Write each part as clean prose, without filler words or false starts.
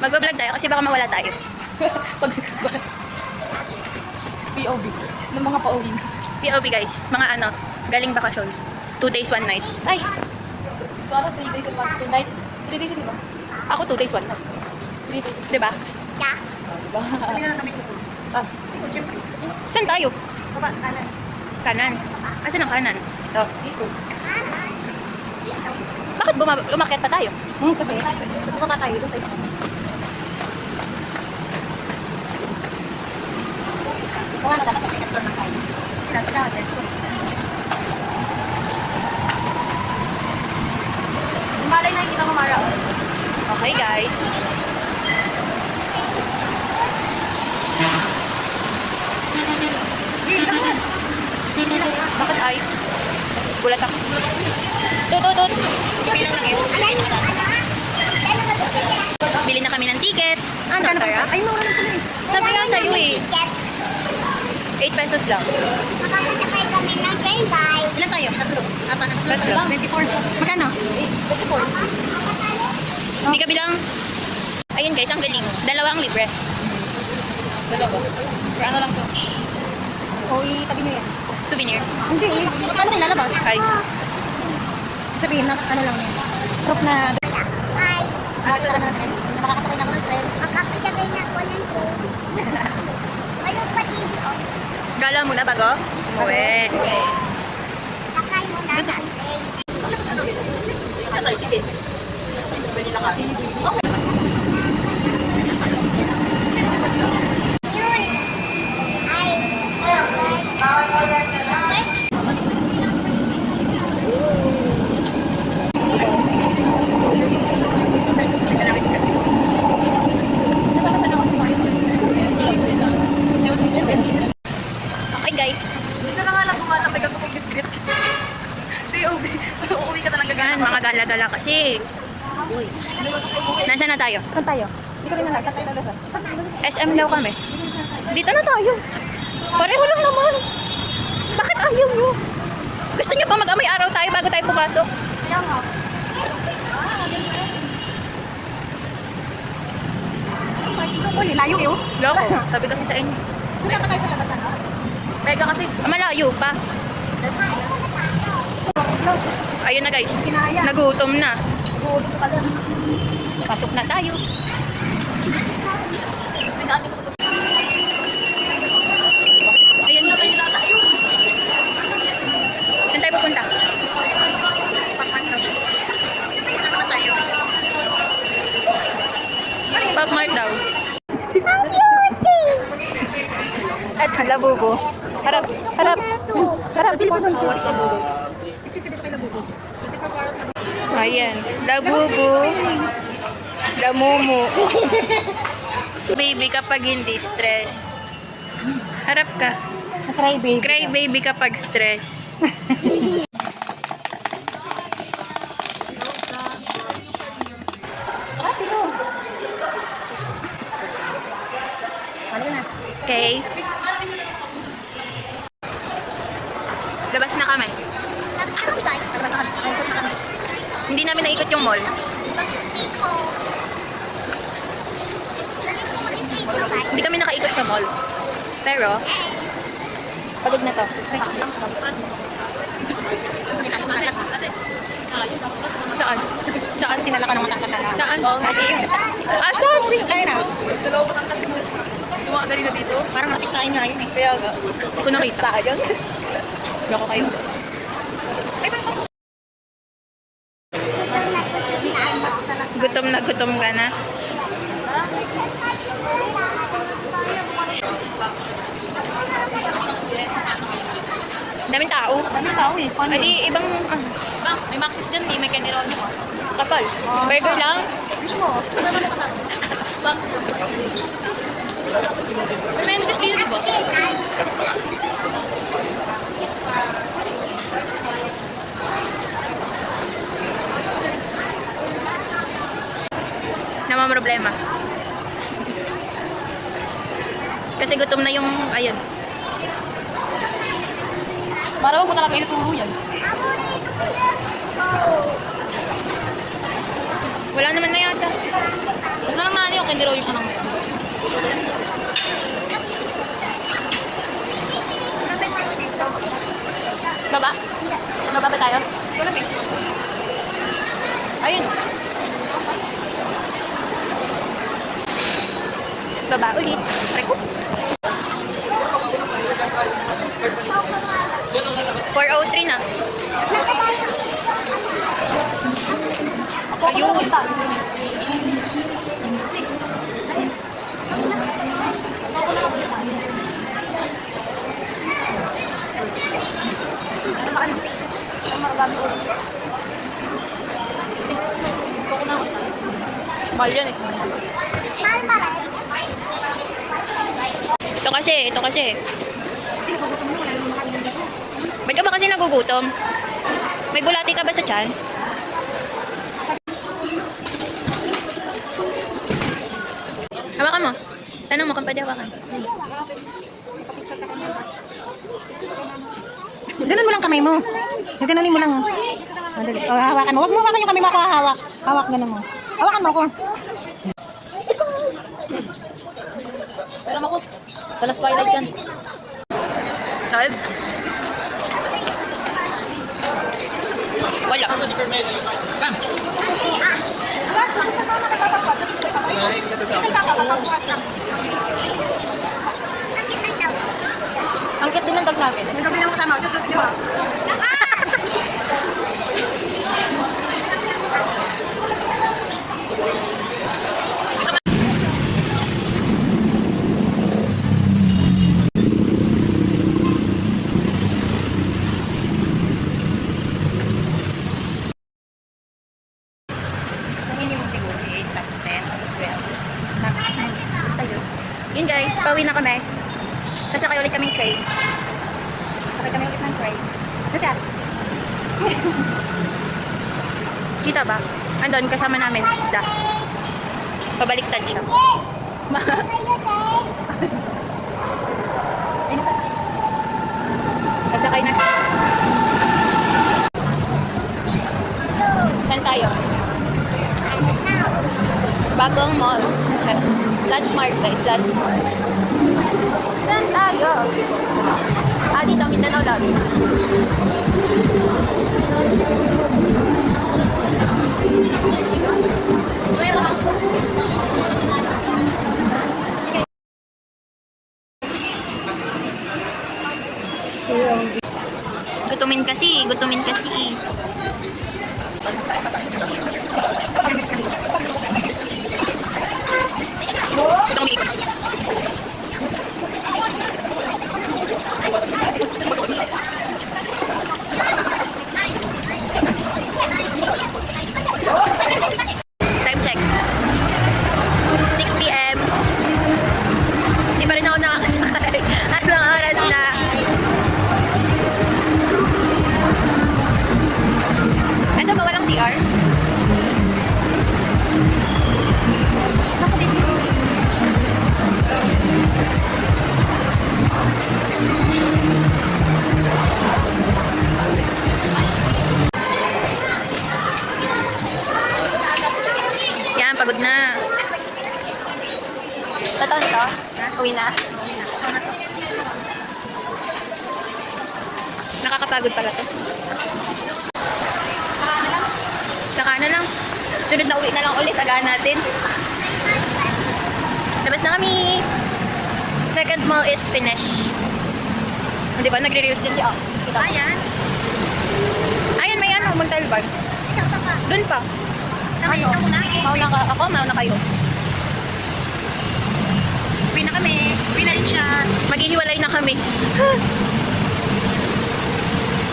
Magbablog tayo kasi baka mawala tayo. Pag... POV. Ng mga pauwi. POV guys, mga ano, galing bakasyon. 2 days, 1 night. Ay, Para 3 days and 2 nights. 3 days yun, di ba? ako 2 days, 1 night. 3 days. Diba? Diba? Saan? Saan tayo? Kanan. Asan ang kanan? Ito. Dito. Bakit umakyat pa tayo? Kasi baka tayo doon tayo sa Kuha na dapat kasi kapag na tayo. Sila natin. Malay na kita mamara. Okay guys. Bakit ay? Gulat ako. Tut. Bilang lang yun. Bili na kami ng ticket. Ano, Tara? Ay, mura na pala eh. Sabi nga sa'yo eh. 8 pesos lang. Makakasakay kami ng train, guys. Ilan tayo? Tatlo. Tatlo. 24. Magkano? 24. Hindi ka bilang. Ayun guys, ang galing. Dalawang libre. Dalawa. Or ano lang to? O, itabi nyo yan. Souvenir. Hindi eh. Ano tayo lalabas? Ay. Sabihin na ano lang yun. Proof na... Ay, Makakasakay na ng train. Makakasakay na ako ng train. makakasakay na ako ng train. Mayroon pa TV, oh. Gala muna bago? Uwe. Sakay mo na ng train. Sige. Pwede lang kami. Yun. Ay, first, Okay guys. Dito na nga lang bumatapay ka kung bit-bit. POV. Uuwi ka talaga Yan, mga gala-gala kasi. Uy. Nasaan na tayo? Saan tayo? Hindi ko rin alam. Saan tayo lalasan? SM daw kami. Dito na tayo. Pareho lang naman. Bakit ayaw nyo? Gusto nyo pa mag-amay araw tayo bago tayo pumasok? lang, oh. Ito po, layo yun. Loko. Sabi kasi sa inyo. Hindi ka tayo sa labas na. Mega kasi. Malayo pa. Ayun na guys. Kinaya. Nagutom na. Buodot ka lang. Pasok na tayo. Hindi natin ko. Ayan na guys. Saan tayo pupunta? Pop Mart daw. Eto, labubo. Harap, harap. Harap. Ayan, labubo. Lamumu. Baby kapag hindi stress. Harap ka. Try baby. Cry baby kapag stress. Okay. Labas na kami. Hindi namin naikot yung mall. Hindi kami nakaikot sa mall. Pero, pagod na to. Saan? Saan? Sinala ka ng matatala. Saan? Asan? Kaya na. Tumakadali na dito. Parang artistahin nga yun eh. Kaya nga. Hindi ko nakita. Ayun. Loko kayo. Gutom na gutom ka na. Daming tao. Ano tao eh? Paano Ay, eh? ibang May Maxis dyan eh. May Kenny Ron. kapal. Burger lang. Mismo. Maxis. May Mendes dito diba? Naman problema. Kasi gutom na yung, ayun. Para mo talaga ituturo yan. Wala naman na yata. Ito lang na yung candy roll siya ng Baba? Baba ba tayo? Ayun. Baba ulit. Try ko. 4:03 na. Ayun. Mahal yan eh. Mahal pa rin. Ito kasi. Ba't ka ba kasi nagugutom? May bulati ka ba sa tiyan? Hawakan mo. Tanong mo kung pwede hawakan. Ganun mo lang kamay mo. Ganonin mo lang. Dali. O, hawakan mo. Huwag mo hawakan yung kamay mo ako hawak. Hawak, ganun mo. Hawakan mo ako. Pero ako, sa last twilight yan. Solve? Wala. Ang cute din ng dog namin. Yung gabi naman kasama. Tignan mo. Minimum siguro 8, tapos 10, tapos 12. Basta yun. Yun guys, pauwi na kami. Sasakay ulit kaming train. Sakay kami ulit ng train. Nasaan? Kita ba? Andun, kasama namin. Isa. Pabaliktad siya. Sasakay na. Saan tayo? Bagong mall. Yes. Landmark guys, landmark. Saan tayo? Ah, dito, Mindanao daw. Gutumin kasi, gutumin kasi. Gusto kong iikot. Time check. 6 p.m. Hindi pa rin ako nakakasakay. Anong oras na? Ano ba walang CR? Yan, pagod na. Totoo na to? Uwi na. Nakakapagod pala to. Saka na lang. Sunod na uwi na lang ulit. Tagaan natin. Labas na kami. Second mall is finished. Di ba? Nagre-reels din siya. Kita. Ayan. Ayan, may ano. Montalban. Ikaw sa pa. Doon pa. Nakita mo na. Mauna ka. Ako, mauna kayo. Uwi na kami. Uwi na rin siya. Maghihiwalay na kami.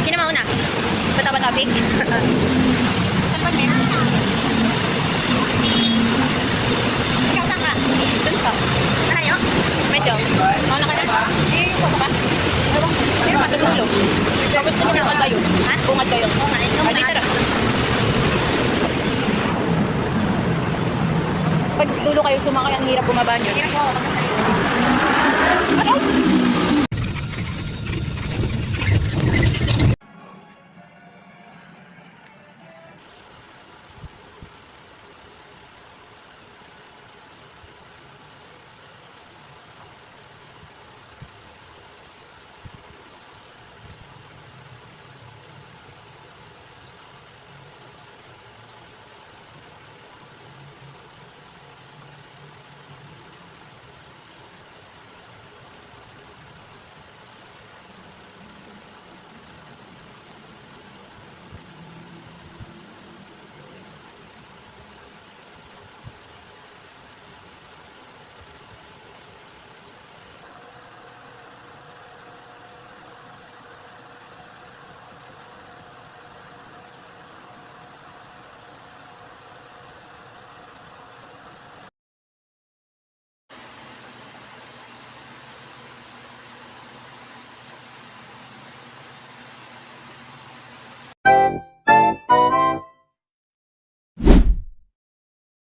Sino mauna? Bata-bata-big. Salpan mo yan. Ikaw saan ka? Doon pa. Malayo? Medyo. Mauna ka na? Eh, papa ka. Ewan ko. Pero pa sa dulo. Kung gusto niyo bungad kayo. Ha? Bungad kayo. Ay, tara. Pag dulo kayo sumakay, ang hirap bumaba niyo. Hirap ko. Ano?